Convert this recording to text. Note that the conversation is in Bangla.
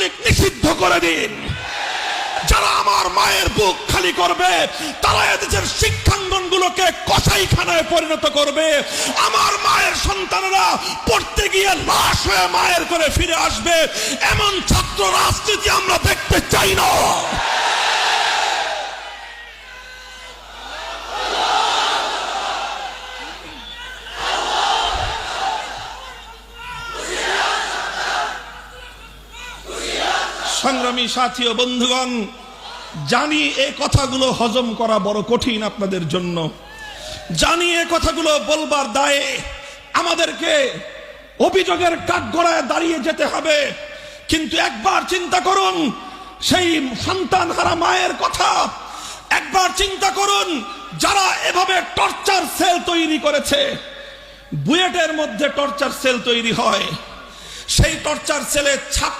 ছাত্রলীগ নিষিদ্ধ করে দিন। যারা আমার মায়ের বুক খালি করবে তারা এদেশের শিক্ষাঙ্গনগুলোকে কসাইখানায় পরিণত করবে। আমার মায়ের সন্তানেরা পড়তে গিয়ে লাশ হয়ে মায়ের করে ফিরে আসবে। এমন ছাত্র রাজনীতি আমরা দেখতে চাই না। সংগ্রামী সাথী ও বন্ধুগণ, জানি এই কথাগুলো হজম করা বড় কঠিন আপনাদের জন্য। জানি এই কথাগুলো বলবার দায়ে আমাদেরকে অভিযোগের কাঠগড়ায় দাঁড়িয়ে যেতে হবে। কিন্তু একবার চিন্তা করুন সেই সন্তানহারা মায়ের কথা। একবার চিন্তা করুন যারা এভাবে টর্চার সেল তৈরি করেছে। বুয়েটের মধ্যে টর্চার সেল তৈরি হয়, সেই টর্চার সেলে